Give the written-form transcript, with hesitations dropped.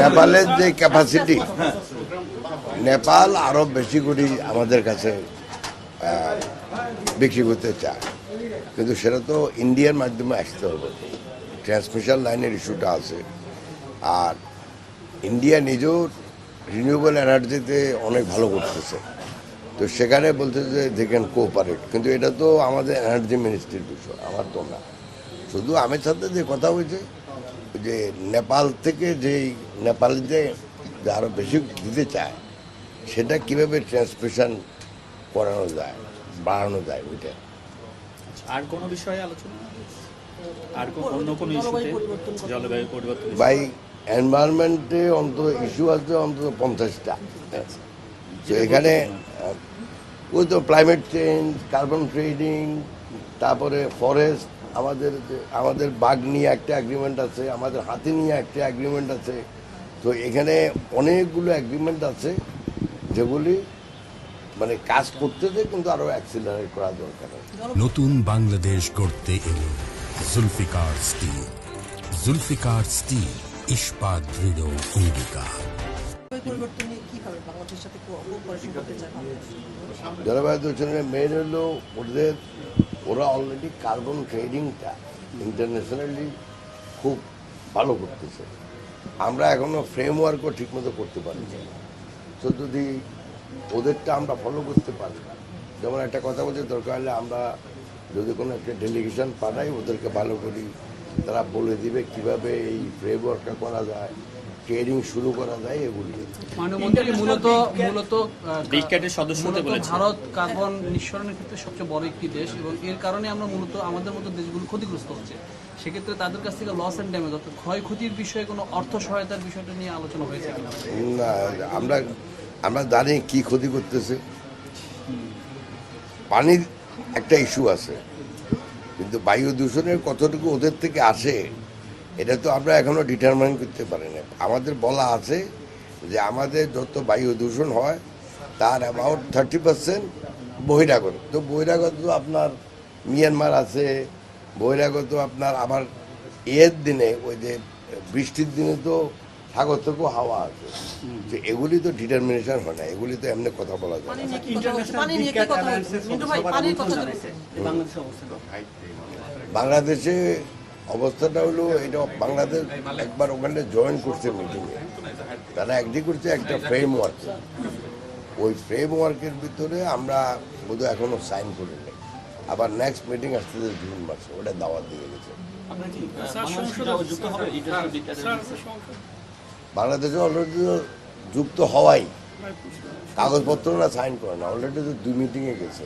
নেপালের যে ক্যাপাসিটি, নেপাল আরো বেশি করে আমাদের কাছে বিক্রি করতে চায়, কিন্তু সেটা তো ইন্ডিয়ার মাধ্যমে আসতে হবে। ট্রান্সমিশন লাইনের ইস্যুটা আছে, আর ইন্ডিয়া নিজেও রিনিউয়েবল এনার্জিতে অনেক ভালো করতেছে, তো সেখানে বলতেছে যে দে ক্যান কোঅপারেট, কিন্তু এটা তো আমাদের এনার্জি মিনিস্ট্রির বিষয়, আমার তো না। শুধু আমার সাথে যে কথা হয়েছে যে নেপাল থেকে নেপাল যে আরও বেশি দিতে চায়, সেটা কীভাবে ট্রান্সমিশন করানো যায়, বাড়ানো যায় ওইটা। আর কোনো বিষয়ে আলোচনা, আর অন্য কোনো ইস্যুতে, জলবায়ু পরিবর্তন বাই এনভায়রনমেন্টে অন্তত ইস্যু আছে অন্তত 50টা। তো এখানে ওই তো ক্লাইমেট চেঞ্জ, কার্বন ট্রেডিং, তারপরে ফরেস্ট, আমাদের বাঘ নিয়ে একটা অ্যাগ্রিমেন্ট আছে, আমাদের হাতি নিয়ে একটা অ্যাগ্রিমেন্ট আছে। তো এখানে অনেকগুলো অ্যাগ্রিমেন্ট আছে যেগুলি মানে কাজ করতেছে, কিন্তু আরো অ্যাক্সিলারেট করা দরকার। নতুন বাংলাদেশ গড়তে এলো জুলফিকার স্টিল। জুলফিকার স্টিল, ইস্পাত দৃঢ় অঙ্গীকার। জলবায়ু দূষণের মেন হলো ওরা অলরেডি কার্বন ট্রেডিংটা ইন্টারন্যাশনালি খুব ভালো করতেছে, আমরা এখনো ফ্রেমওয়ার্কও ঠিকমতো করতে পারি না। তো যদি ওদেরটা আমরা ফলো করতে পারি, যেমন একটা কথা বলতে দরকার হলে আমরা যদি কোনো একটা ডেলিগেশন পাঠাই, ওদেরকে ভালো করি, তারা বলে দিবে কিভাবে এই ফ্রেমওয়ার্কটা করা যায়, ট্রেডিং শুরু করা যায়, এগুলি। মানবমন্ত্রী মূলত সদস্য ভারত কার্বন নিঃসরণের ক্ষেত্রে সবচেয়ে বড় একটি দেশ, এবং এর কারণে আমরা মূলত আমাদের মতো দেশগুলো ক্ষতিগ্রস্ত হচ্ছে। সেক্ষেত্রে তাদের কাছ থেকে লস অ্যান্ড ড্যামেজ, অর্থাৎ ক্ষয়ক্ষতির বিষয়ে কোনো অর্থ সহায়তার বিষয়টা নিয়ে আলোচনা হয়েছে কিনা? না, আমরা জানি কি ক্ষতি করতেছে। পানির একটা ইস্যু আছে, কিন্তু বায়ু দূষণের কতটুকু ওদের থেকে আসে এটা তো আমরা এখনো ডিটারমাইন করতে পারি না। আমাদের বলা আছে যে আমাদের যত বায়ু দূষণ হয় তার অ্যাবাউট 30% বহিরাগত। তো বহিরাগত আপনার মিয়ানমার আছে, বহিরাগত আপনার আবার এর দিনে ওই যে বৃষ্টির দিনে তো সাগর থেকেও হাওয়া আছে। তো এগুলি তো ডিটারমিনেশন হয় না, এগুলি তো এমনি কথা বলা যায় না। বাংলাদেশে অবস্থাটা হলো এটা, বাংলাদেশ একবার ওখানে জয়েন করছে মিটিংয়ে, তারা অ্যাগ্রি করছে একটা ফ্রেমওয়ার্ক। ওই ফ্রেমওয়ার্কের ভিতরে আমরা বোধহয় এখনো সাইন করিনি। আবার নেক্সট মিটিং আসতেছে জুন মাসে, ওটা দাওয়াত দিয়ে গেছে। বাংলাদেশে অলরেডি যুক্ত হওয়াই, কাগজপত্রটা সাইন করে না, অলরেডি তো 2 মিটিংয়ে গেছে।